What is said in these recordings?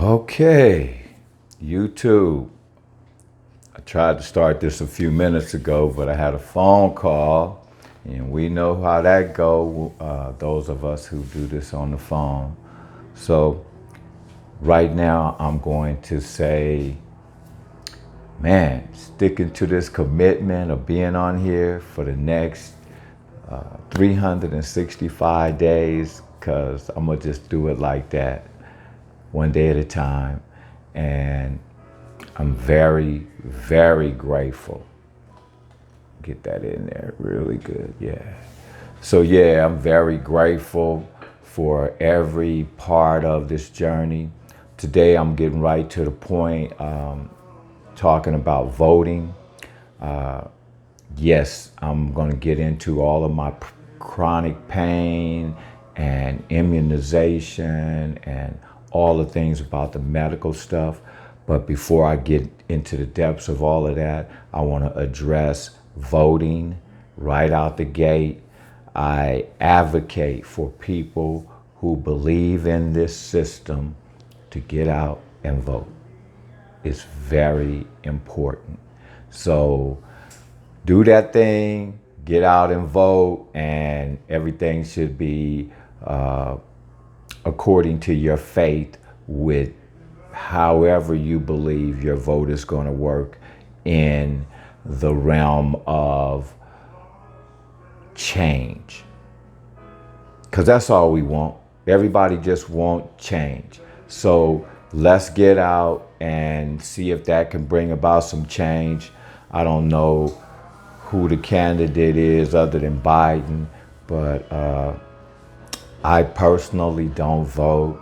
Okay, YouTube. I tried to start this a few minutes ago, but I had a phone call, and we know how that go. Those of us who do this on the phone. So right now, I'm going to say, man, sticking to this commitment of being on here for the next 365 days, because I'm gonna just do it like that, one day at a time. And I'm very, very grateful. Get that in there really good, yeah. So yeah, I'm very grateful for every part of this journey. Today I'm getting right to the point, talking about voting. Yes, I'm going to get into all of my chronic pain and immunization and all the things about the medical stuff. But before I get into the depths of all of that, I want to address voting right out the gate. I advocate for people who believe in this system to get out and vote. It's very important. So do that thing, get out and vote, and everything should be according to your faith, with however you believe your vote is going to work in the realm of change. Because that's all we want. Everybody just wants change. So let's get out and see if that can bring about some change. I don't know who the candidate is other than Biden, but I personally don't vote.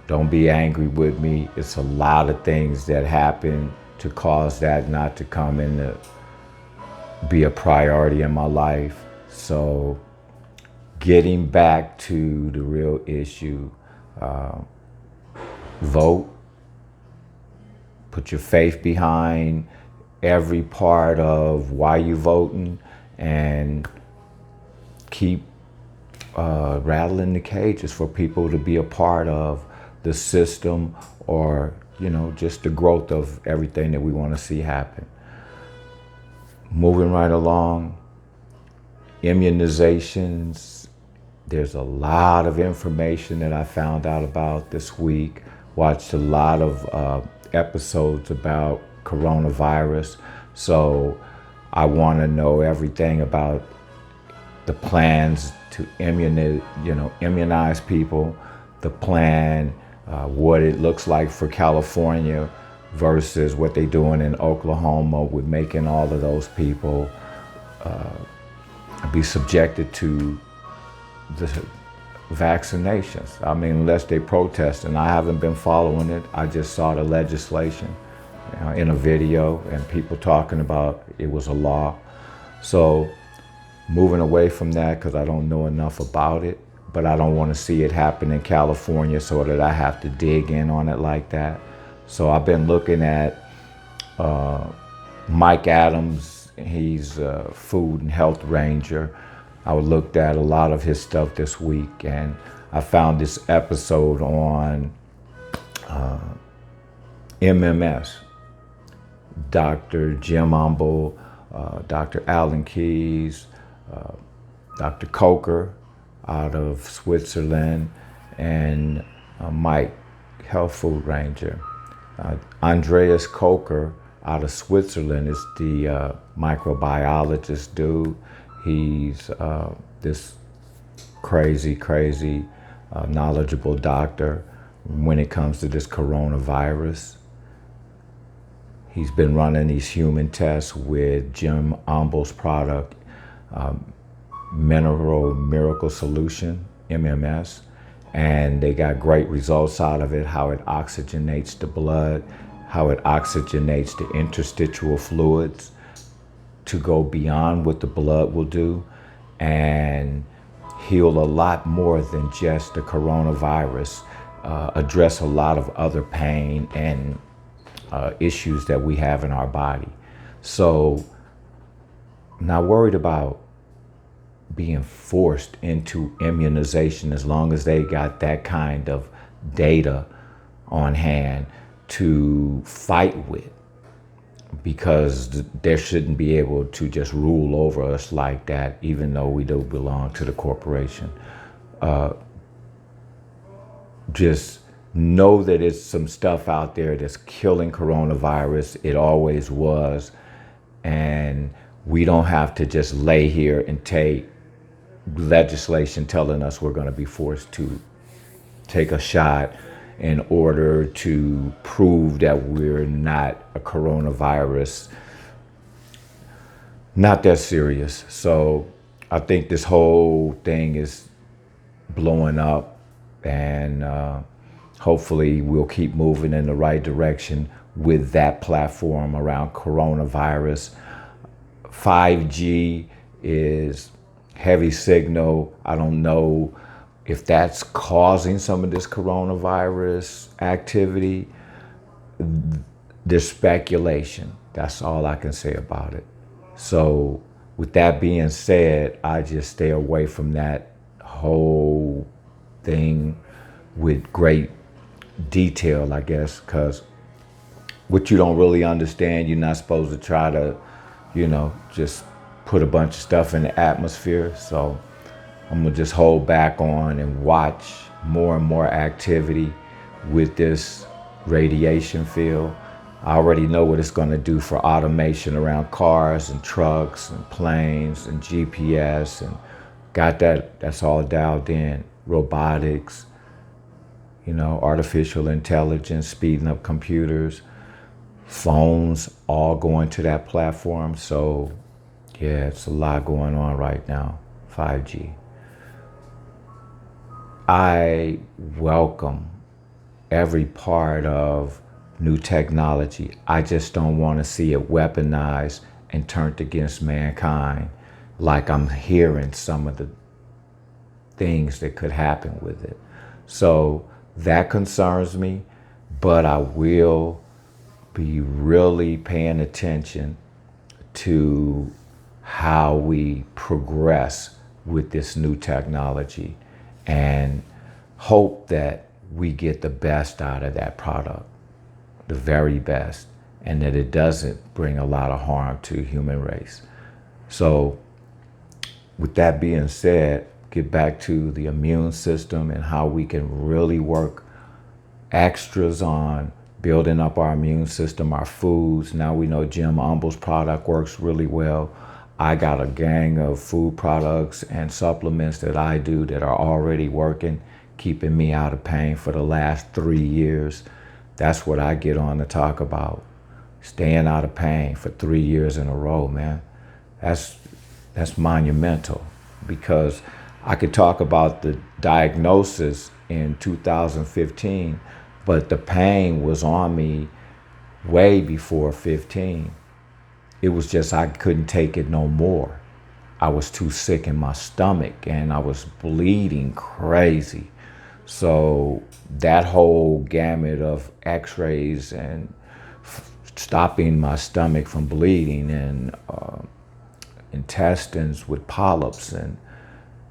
Don't be angry with me. It's a lot of things that happen to cause that not to come in to be a priority in my life. So getting back to the real issue, vote, put your faith behind every part of why you're voting, and keep rattling the cages for people to be a part of the system, or just the growth of everything that we want to see happen. Moving right along, immunizations. There's a lot of information that I found out about this week. Watched a lot of episodes about coronavirus. So I want to know everything about the plans to immunize people, the plan, what it looks like for California versus what they're doing in Oklahoma with making all of those people be subjected to the vaccinations. I mean, unless they protest, and I haven't been following it. I just saw the legislation in a video and people talking about it was a law. So moving away from that, because I don't know enough about it, but I don't want to see it happen in California so that I have to dig in on it like that. So I've been looking at Mike Adams. He's a food and health ranger. I looked at a lot of his stuff this week, and I found this episode on MMS. Dr. Jim Umble, Dr. Alan Keyes, Dr. Coker out of Switzerland, and Mike, health food ranger. Andreas Coker out of Switzerland is the microbiologist dude. He's this crazy, knowledgeable doctor when it comes to this coronavirus. He's been running these human tests with Jim Umble's product, Mineral Miracle Solution, MMS, and they got great results out of it, how it oxygenates the blood, how it oxygenates the interstitial fluids to go beyond what the blood will do and heal a lot more than just the coronavirus, address a lot of other pain and issues that we have in our body. So I'm not worried about being forced into immunization as long as they got that kind of data on hand to fight with, because there shouldn't be able to just rule over us like that, even though we do belong to the corporation. Just know that it's some stuff out there that's killing coronavirus. It always was. And we don't have to just lay here and take legislation telling us we're going to be forced to take a shot in order to prove that we're not a coronavirus. Not that serious. So I think this whole thing is blowing up, and hopefully we'll keep moving in the right direction with that platform around coronavirus. 5G is heavy signal. I don't know if that's causing some of this coronavirus activity. There's speculation. That's all I can say about it. So with that being said, I just stay away from that whole thing with great detail, I guess, because what you don't really understand, you're not supposed to try to, just put a bunch of stuff in the atmosphere. So I'm gonna just hold back on and watch more and more activity with this radiation field. I already know what it's gonna do for automation around cars and trucks and planes and GPS, and that's all dialed in. Robotics, artificial intelligence, speeding up computers, phones, all going to that platform. So yeah, it's a lot going on right now, 5G. I welcome every part of new technology. I just don't want to see it weaponized and turned against mankind, like I'm hearing some of the things that could happen with it. So that concerns me, but I will be really paying attention to how we progress with this new technology, and hope that we get the best out of that product, the very best, and that it doesn't bring a lot of harm to the human race. So with that being said, get back to the immune system and how we can really work extras on building up our immune system, our foods. Now we know Jim Umble's product works really well. I got a gang of food products and supplements that I do that are already working, keeping me out of pain for the last 3 years. That's what I get on to talk about. Staying out of pain for 3 years in a row, man. That's monumental, because I could talk about the diagnosis in 2015, but the pain was on me way before 15. It was just I couldn't take it no more. I was too sick in my stomach and I was bleeding crazy. So that whole gamut of x-rays and stopping my stomach from bleeding, and intestines with polyps, and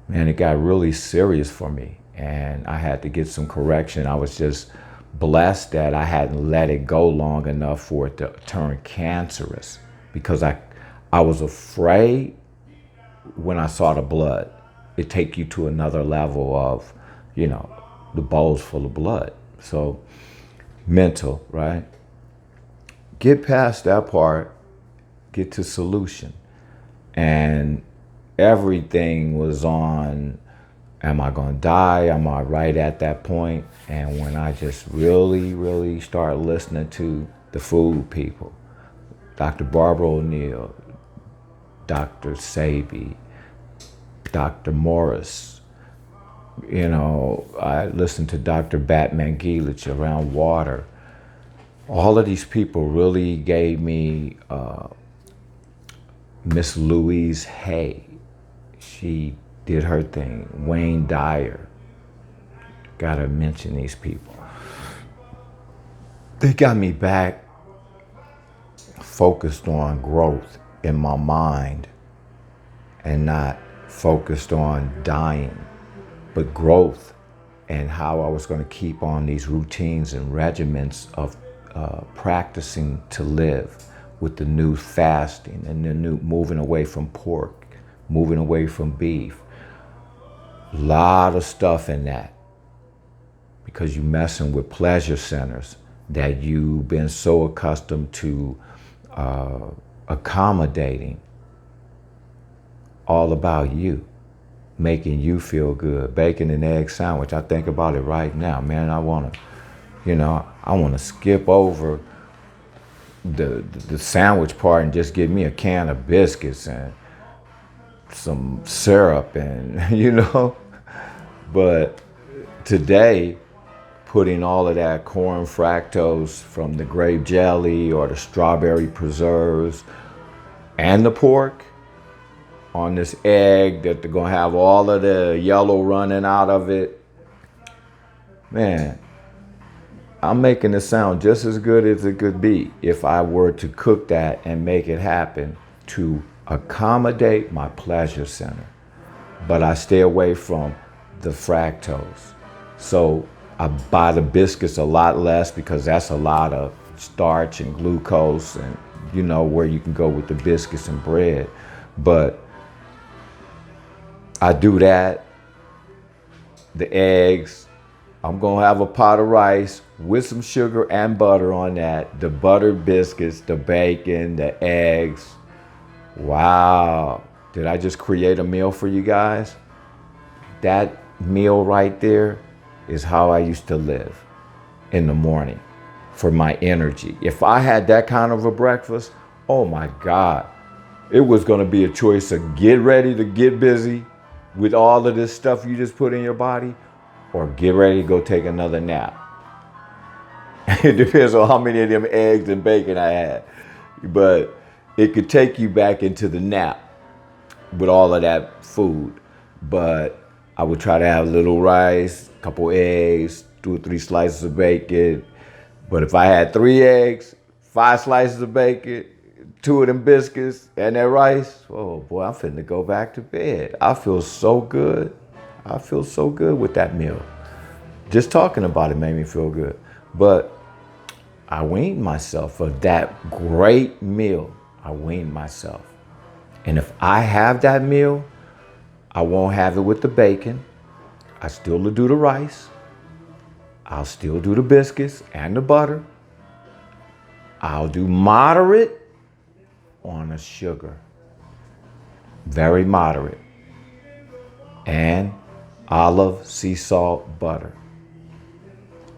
man, it got really serious for me and I had to get some correction. I was just blessed that I hadn't let it go long enough for it to turn cancerous, because I was afraid when I saw the blood. It take you to another level of, the bowl's full of blood. So mental, right? Get past that part, get to solution. And everything was on, am I gonna die? Am I right at that point? And when I just really, really start listening to the food people, Dr. Barbara O'Neill, Dr. Sebi, Dr. Morris, I listened to Dr. Batman Gilich around water. All of these people really gave me Miss Louise Hay. She did her thing. Wayne Dyer. Gotta mention these people. They got me back focused on growth in my mind, and not focused on dying, but growth and how I was going to keep on these routines and regimens of practicing to live with the new fasting and the new moving away from pork, moving away from beef. A lot of stuff in that, because you're messing with pleasure centers that you've been so accustomed to accommodating, all about you, making you feel good. Bacon and egg sandwich, I think about it right now, man. I want to skip over the sandwich part and just get me a can of biscuits and some syrup and, But today, putting all of that corn fructose from the grape jelly or the strawberry preserves and the pork on this egg that they're gonna have all of the yellow running out of it. Man, I'm making it sound just as good as it could be if I were to cook that and make it happen to accommodate my pleasure center. But I stay away from the fructose. So I buy the biscuits a lot less because that's a lot of starch and glucose and where you can go with the biscuits and bread. But I do that. The eggs, I'm gonna have a pot of rice with some sugar and butter on that. The buttered biscuits, the bacon, the eggs. Wow, did I just create a meal for you guys? That meal right there is how I used to live in the morning for my energy. If I had that kind of a breakfast, oh my God, it was gonna be a choice of get ready to get busy with all of this stuff you just put in your body, or get ready to go take another nap. It depends on how many of them eggs and bacon I had. But it could take you back into the nap with all of that food. But I would try to have a little rice, a couple eggs, 2 or 3 slices of bacon. But if I had 3 eggs, 5 slices of bacon, 2 of them biscuits, and that rice, oh boy, I'm finna go back to bed. I feel so good. I feel so good with that meal. Just talking about it made me feel good. But I weaned myself of that great meal. I weaned myself. And if I have that meal, I won't have it with the bacon. I still do the rice. I'll still do the biscuits and the butter. I'll do moderate on the sugar. Very moderate. And olive, sea salt, butter.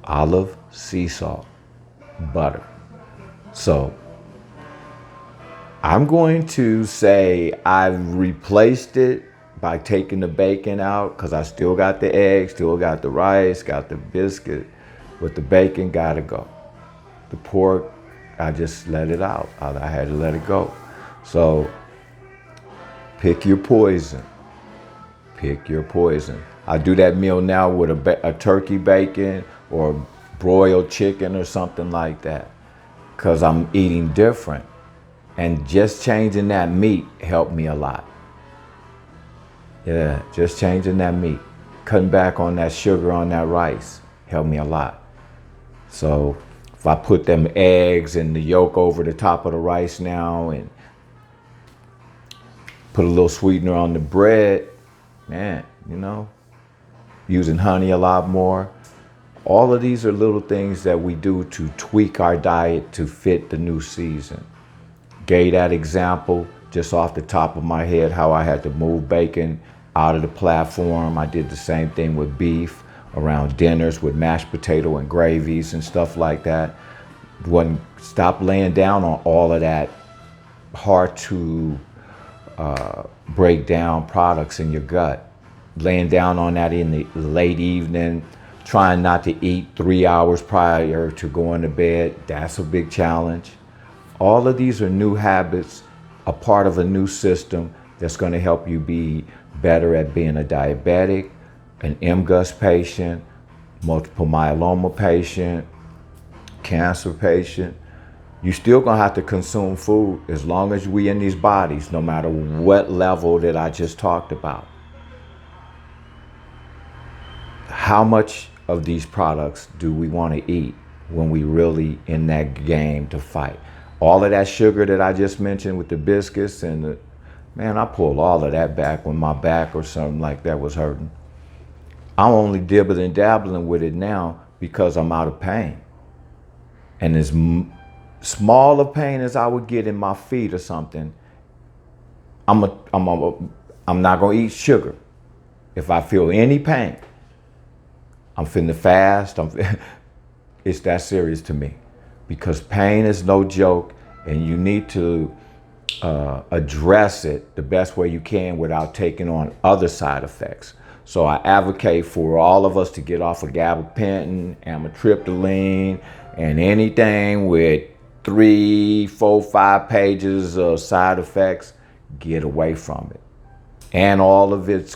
Olive, sea salt, butter. So I'm going to say I've replaced it by taking the bacon out, because I still got the eggs, still got the rice, got the biscuit, but the bacon gotta go. The pork, I just let it out. I had to let it go. So pick your poison. Pick your poison. I do that meal now with a turkey bacon or broiled chicken or something like that, because I'm eating different. And just changing that meat helped me a lot. Yeah, just changing that meat. Cutting back on that sugar on that rice helped me a lot. So if I put them eggs and the yolk over the top of the rice now and put a little sweetener on the bread, man, using honey a lot more. All of these are little things that we do to tweak our diet to fit the new season. Gave that example just off the top of my head, how I had to move bacon out of the platform. I did the same thing with beef around dinners with mashed potato and gravies and stuff like that. Stop laying down on all of that hard to break down products in your gut. Laying down on that in the late evening, trying not to eat 3 hours prior to going to bed. That's a big challenge. All of these are new habits, a part of a new system that's going to help you be better at being a diabetic, an MGUS patient, multiple myeloma patient, cancer patient. You're still going to have to consume food as long as we in these bodies, no matter what level that I just talked about. how much of these products do we want to eat when we really in that game to fight? All of that sugar that I just mentioned with the biscuits and the, man, I pulled all of that back when my back or something like that was hurting. I'm only dibbling and dabbling with it now because I'm out of pain. And as small of pain as I would get in my feet or something, I'm not gonna eat sugar. If I feel any pain, I'm finna fast. It's that serious to me, because pain is no joke, and you need to address it the best way you can without taking on other side effects. So I advocate for all of us to get off of gabapentin, amitriptyline, and anything with 3, 4, 5 pages of side effects. Get away from it, and all of its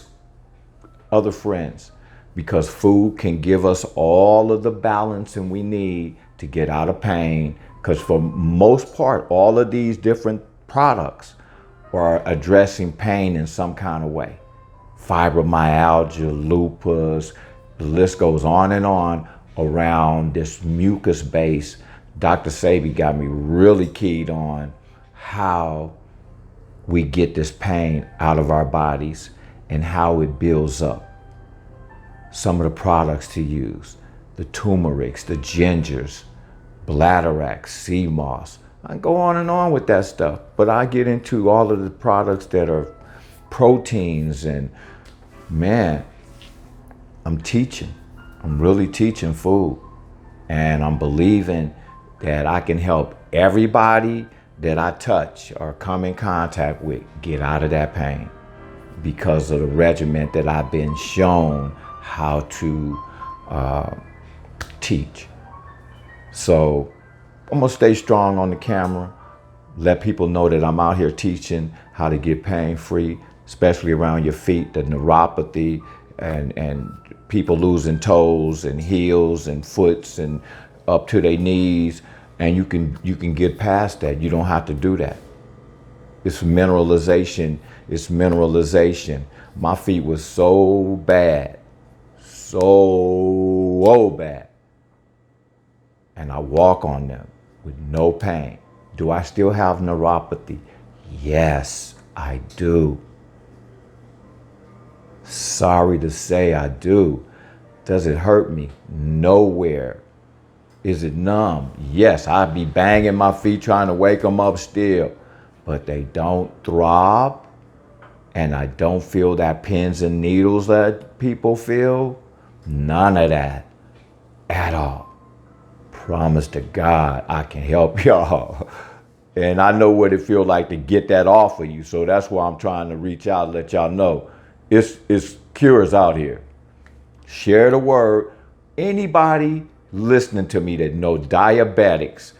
other friends, because food can give us all of the balance and we need to get out of pain. Because for most part, all of these different products are addressing pain in some kind of way. Fibromyalgia, lupus, the list goes on and on around this mucus base. Dr. Sebi got me really keyed on how we get this pain out of our bodies and how it builds up. Some of the products to use, the turmerics, the gingers, bladderwrack, sea moss. I go on and on with that stuff, but I get into all of the products that are proteins, and man, I'm teaching. I'm really teaching food, and I'm believing that I can help everybody that I touch or come in contact with get out of that pain because of the regimen that I've been shown how to teach. So I'm gonna stay strong on the camera, let people know that I'm out here teaching how to get pain free, especially around your feet, the neuropathy, and people losing toes and heels and foots and up to their knees. And you can get past that. You don't have to do that. It's mineralization. It's mineralization. My feet were so bad, so bad. And I walk on them with no pain. Do I still have neuropathy? Yes, I do. Sorry to say, I do. Does it hurt me? Nowhere. Is it numb? Yes, I'd be banging my feet trying to wake them up still, but they don't throb, and I don't feel that pins and needles that people feel. None of that at all. Promise to God, I can help y'all. And I know what it feels like to get that off of you, so that's why I'm trying to reach out and let y'all know. It's cures out here. Share the word. Anybody listening to me that know diabetics,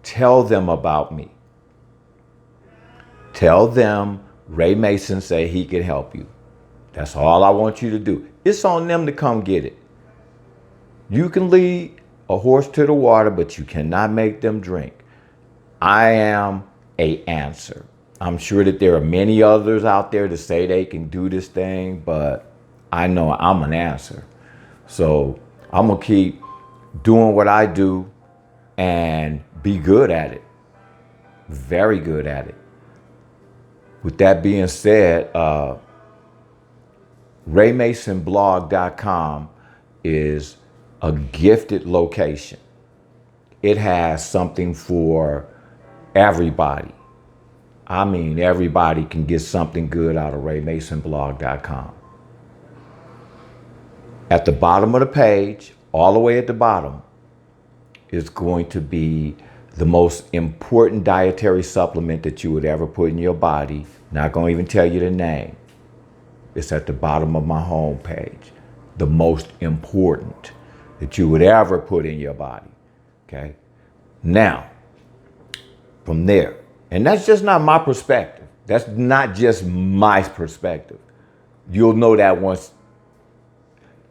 tell them about me. Tell them Ray Mason say he can help you. That's all I want you to do. It's on them to come get it. You can lead a horse to the water, but you cannot make them drink. I am an answer. I'm sure that there are many others out there to say they can do this thing, but I know I'm an answer. So I'm gonna keep doing what I do and be good at it. Very good at it. With that being said, RayMasonBlog.com is a gifted location. It has something for everybody. I mean, everybody can get something good out of RayMasonBlog.com. At the bottom of the page, all the way at the bottom, is going to be the most important dietary supplement that you would ever put in your body. Not going to even tell you the name. It's at the bottom of my home page. The most important that you would ever put in your body. Okay? Now, from there, and that's just not my perspective. That's not just my perspective. You'll know that once.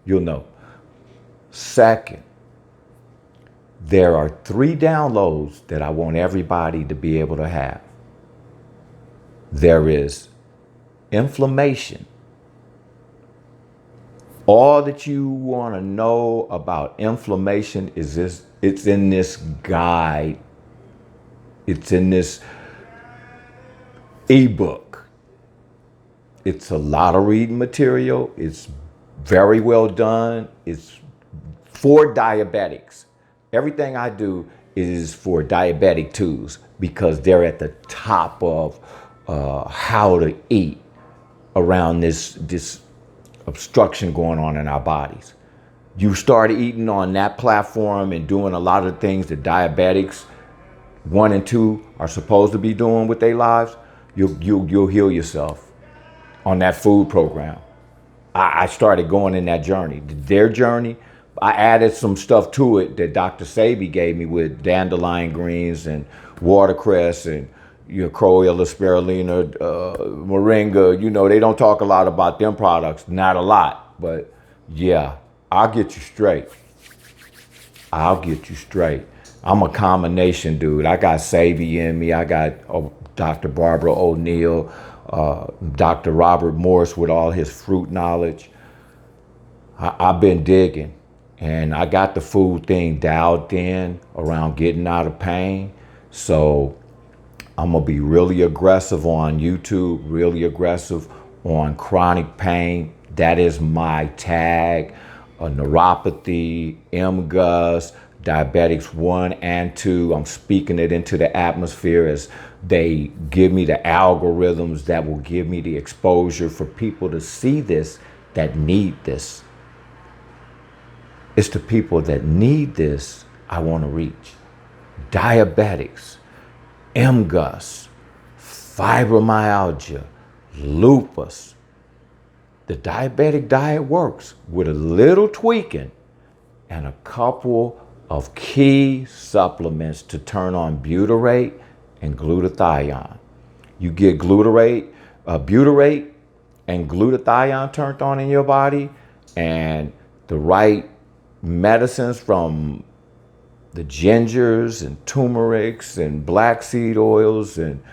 You'll know. Second, there are 3 downloads that I want everybody to be able to have. There is inflammation, All that you want to know about inflammation is this. It's in this guide. It's in this ebook. It's a lot of reading material. It's very well done. It's for diabetics. Everything I do is for diabetic twos because they're at the top of how to eat around this obstruction going on in our bodies. You start eating on that platform and doing a lot of the things that diabetics 1 and 2 are supposed to be doing with their lives, you'll heal yourself on that food program. I started going in that journey. Their journey, I added some stuff to it that Dr. Sebi gave me with dandelion greens and watercress and Crowella spirulina, moringa. You know, they don't talk a lot about them products, not a lot, but yeah, I'll get you straight. I'll get you straight. I'm a combination dude. I got Sebi in me. I got Dr. Barbara O'Neill, Dr. Robert Morse with all his fruit knowledge. I've been digging, and I got the food thing dialed in around getting out of pain. So I'm gonna be really aggressive on YouTube, really aggressive on chronic pain. That is my tag. Neuropathy, MGUS, diabetics 1 and 2. I'm speaking it into the atmosphere as they give me the algorithms that will give me the exposure for people to see this, that need this. It's the people that need this I want to reach. Diabetics, MGUS, fibromyalgia, lupus. The diabetic diet works with a little tweaking and a couple of key supplements to turn on butyrate and glutathione. You get butyrate and glutathione turned on in your body, and the right medicines from the gingers and turmerics and black seed oils and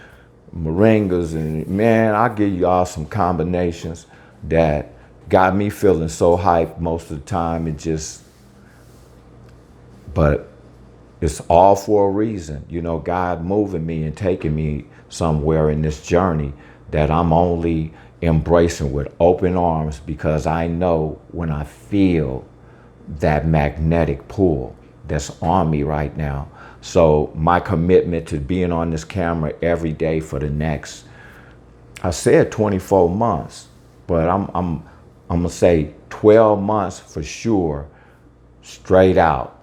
moringas, and man, I'll give you all some combinations that got me feeling so hyped most of the time. But it's all for a reason. You know, God moving me and taking me somewhere in this journey that I'm only embracing with open arms, because I know when I feel that magnetic pull that's on me right now. So my commitment to being on this camera every day for the next, I said 24 months, but I'm gonna say 12 months for sure, straight out.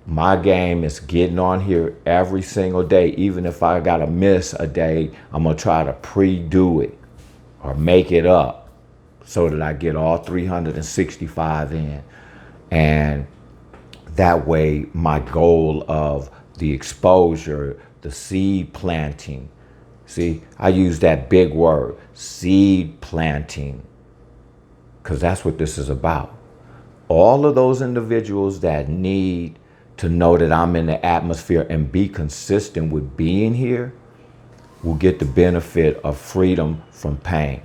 My game is getting on here every single day. Even if I gotta miss a day, I'm gonna try to pre-do it or make it up so that I get all 365 in. And that way, my goal of the exposure, the seed planting, see, I use that big word, seed planting, because that's what this is about. All of those individuals that need to know that I'm in the atmosphere and be consistent with being here will get the benefit of freedom from pain.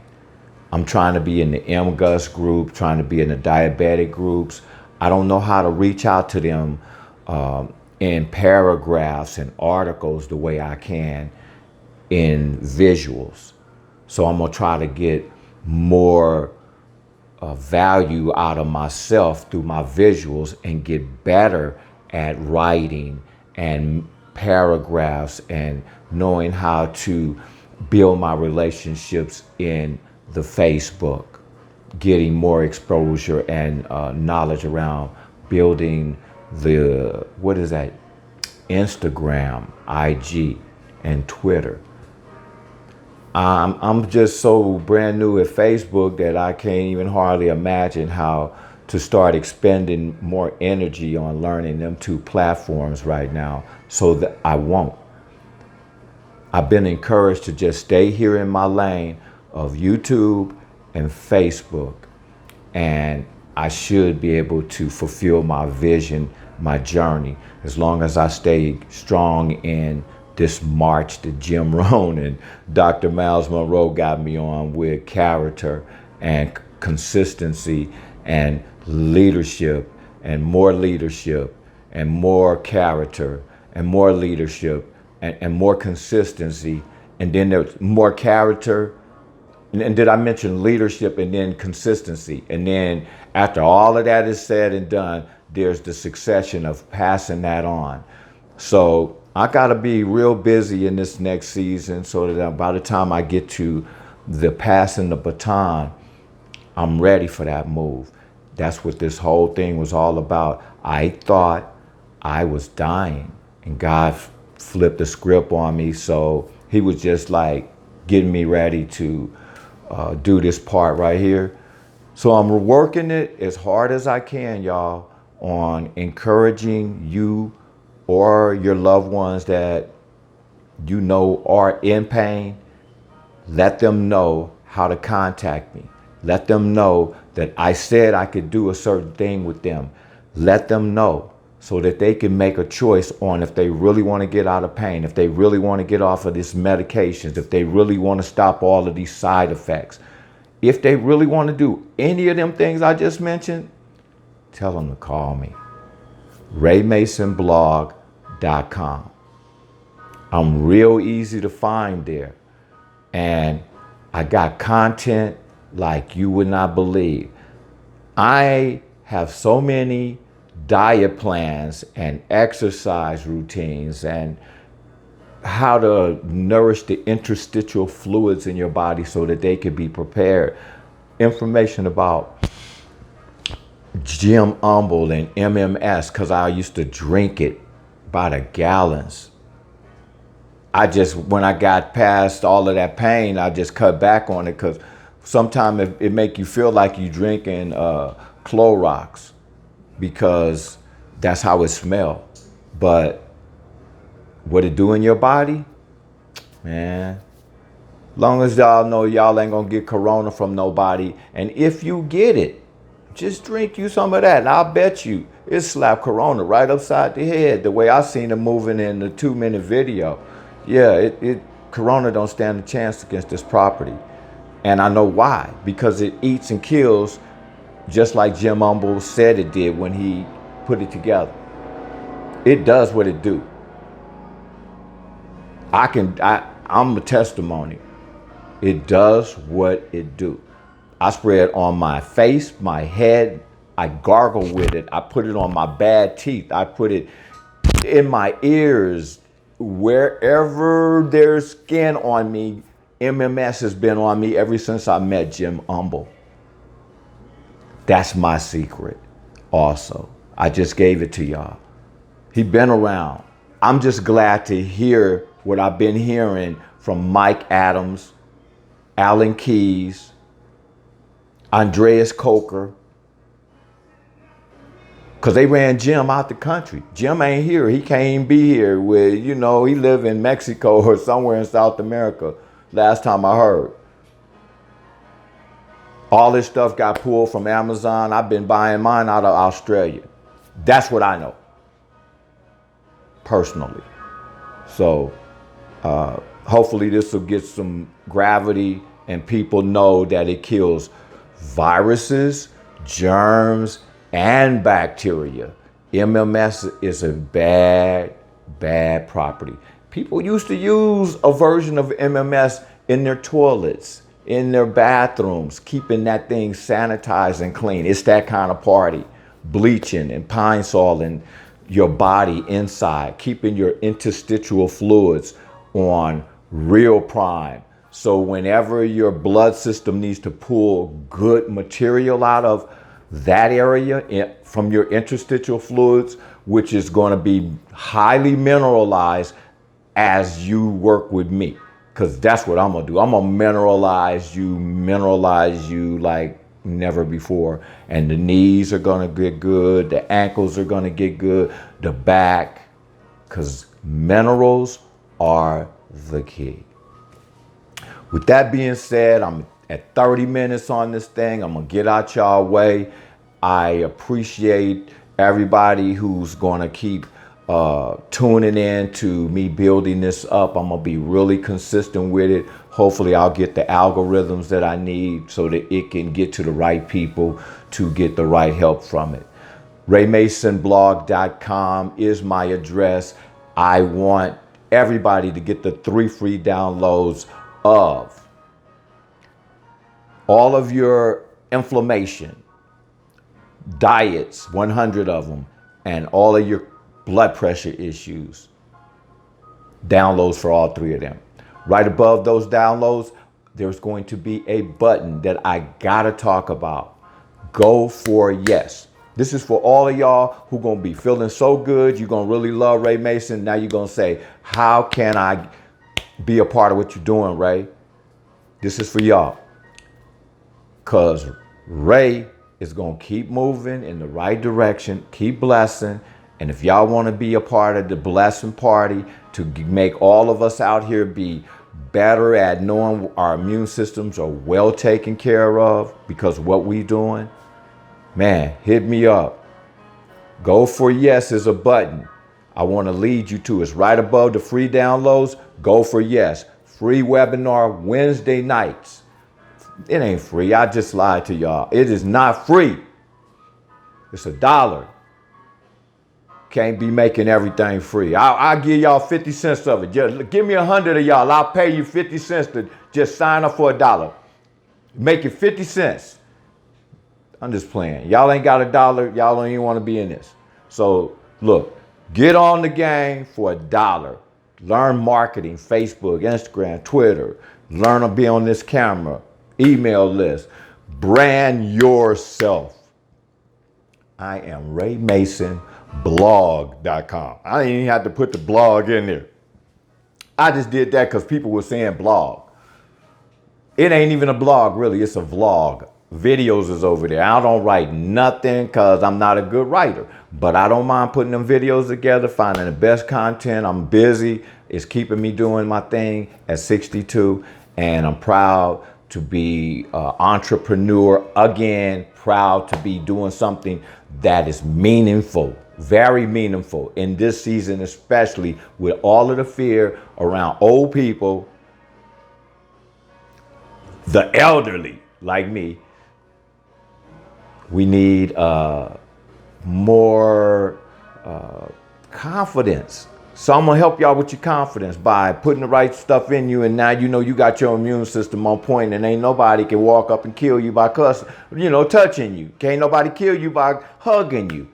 I'm trying to be in the MGUS group, trying to be in the diabetic groups. I don't know how to reach out to them in paragraphs and articles the way I can in visuals. So I'm gonna try to get more value out of myself through my visuals and get better at writing and paragraphs and knowing how to build my relationships in the Facebook, getting more exposure and knowledge around building the, what is that, Instagram, IG, and Twitter. I'm just so brand new at Facebook that I can't even hardly imagine how to start expending more energy on learning them 2 platforms right now, so that I won't. I've been encouraged to just stay here in my lane of YouTube and Facebook, and I should be able to fulfill my vision, my journey, as long as I stay strong in this march that Jim Rohn and Dr. Miles Monroe got me on with character and consistency and leadership and more character and more leadership and more consistency. And then there's more character. And did I mention leadership and then consistency? And then after all of that is said and done, there's the succession of passing that on. So I got to be real busy in this next season so that by the time I get to the passing the baton, I'm ready for that move. That's what this whole thing was all about. I thought I was dying, and God flipped the script on me. So he was just like getting me ready to do this part right here. So I'm working it as hard as I can, y'all, on encouraging you or your loved ones that you know are in pain. Let them know how to contact me. Let them know that I said I could do a certain thing with them. Let them know so that they can make a choice on if they really want to get out of pain, if they really want to get off of these medications, if they really want to stop all of these side effects. If they really want to do any of them things I just mentioned, tell them to call me. RayMasonBlog.com. I'm real easy to find there. And I got content like you would not believe. I have so many diet plans and exercise routines and how to nourish the interstitial fluids in your body so that they can be prepared. Information about Jim Umbel and MMS, because I used to drink it by the gallons. When I got past all of that pain, I just cut back on it because sometimes it make you feel like you drinking Clorox because that's how it smell. But what it do in your body, man, long as y'all know y'all ain't gonna get corona from nobody. And if you get it, just drink you some of that. And I'll bet you it slap corona right upside the head, the way I seen it moving in the 2-minute video. Yeah, corona don't stand a chance against this property. And I know why, because it eats and kills just like Jim Umbel said it did when he put it together. It does what it do. I'm a testimony. It does what it do. I spray it on my face, my head. I gargle with it. I put it on my bad teeth. I put it in my ears. Wherever there's skin on me, MMS has been on me ever since I met Jim Umbel. That's my secret also. I just gave it to y'all. He been around. I'm just glad to hear what I've been hearing from Mike Adams, Alan Keyes, Andreas Coker, because they ran Jim out the country. Jim ain't here. He can't even be here. He live in Mexico or somewhere in South America, last time I heard. All this stuff got pulled from Amazon. I've been buying mine out of Australia. That's what I know, personally. So hopefully this will get some gravity and people know that it kills viruses, germs, and bacteria. MMS is a bad property. People used to use a version of MMS in their toilets, in their bathrooms, keeping that thing sanitized and clean. It's that kind of party. Bleaching and pine sol in your body inside, keeping your interstitial fluids on real prime. So whenever your blood system needs to pull good material out of that area from your interstitial fluids, which is going to be highly mineralized as you work with me, because that's what I'm going to do. I'm going to mineralize you like never before. And the knees are going to get good. The ankles are going to get good. The back, because minerals are the key. With that being said, I'm at 30 minutes on this thing. I'm going to get out y'all way. I appreciate everybody who's going to keep tuning in to me building this up. I'm going to be really consistent with it. Hopefully I'll get the algorithms that I need so that it can get to the right people to get the right help from it. RayMasonBlog.com is my address. I want everybody to get the 3 free downloads of all of your inflammation, diets, 100 of them, and all of your blood pressure issues. Downloads for all 3 of them. Right above those downloads, there's going to be a button that I gotta talk about. Go for yes. This is for all of y'all who gonna be feeling so good. You're gonna really love Ray Mason. Now you're gonna say, how can I be a part of what you're doing, Ray? This is for y'all. Because Ray is going to keep moving in the right direction, keep blessing. And if y'all want to be a part of the blessing party to make all of us out here be better at knowing our immune systems are well taken care of because of what we doing, man, hit me up. Go for yes is a button I want to lead you to. It's right above the free downloads. Go for yes. Free webinar Wednesday nights. It ain't free. I just lied to y'all. It is not free. It's $1. Can't be making everything free. I'll give y'all 50 cents of it. Just give me 100 of y'all. I'll pay you 50 cents to just sign up for $1. Make it 50 cents. I'm just playing. Y'all ain't got $1. Y'all don't even want to be in this. So look, get on the game for $1. Learn marketing, Facebook, Instagram, Twitter. Learn to be on this camera. Email list. Brand yourself. I am RayMasonBlog.com. I didn't even have to put the blog in there. I just did that because people were saying blog. It ain't even a blog, really. It's a vlog. Videos is over there. I don't write nothing because I'm not a good writer. But I don't mind putting them videos together, finding the best content. I'm busy. It's keeping me doing my thing at 62. And I'm proud to be an entrepreneur again, proud to be doing something that is meaningful, very meaningful in this season, especially with all of the fear around old people, the elderly like me. We need more confidence. So I'm gonna help y'all with your confidence by putting the right stuff in you, and now you know you got your immune system on point, and ain't nobody can walk up and kill you by touching you. Can't nobody kill you by hugging you.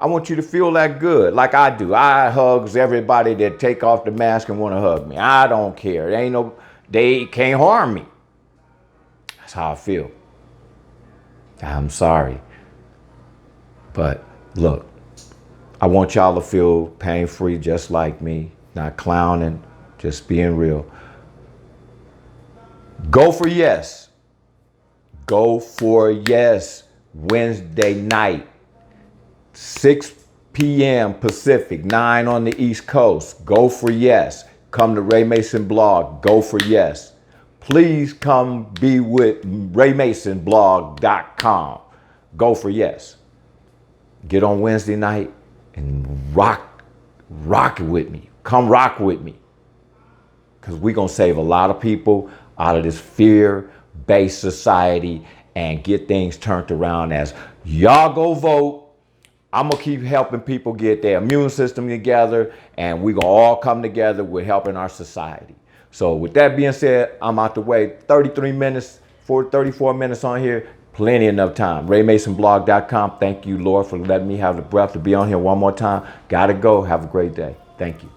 I want you to feel that good, like I do. I hugs everybody that take off the mask and want to hug me. I don't care. They can't harm me. That's how I feel. I'm sorry, but look. I want y'all to feel pain-free just like me, not clowning, just being real. Go for yes. Go for yes. Wednesday night, 6 p.m. Pacific, 9 on the East Coast. Go for yes. Come to Ray Mason Blog. Go for yes. Please come be with RayMasonBlog.com. Go for yes. Get on Wednesday night and rock it with me. Come rock with me. Because we're going to save a lot of people out of this fear-based society and get things turned around as y'all go vote. I'm going to keep helping people get their immune system together, and we're going to all come together with helping our society. So with that being said, I'm out the way. 34 minutes on here. Plenty enough time. RayMasonBlog.com. Thank you, Lord, for letting me have the breath to be on here one more time. Gotta go. Have a great day. Thank you.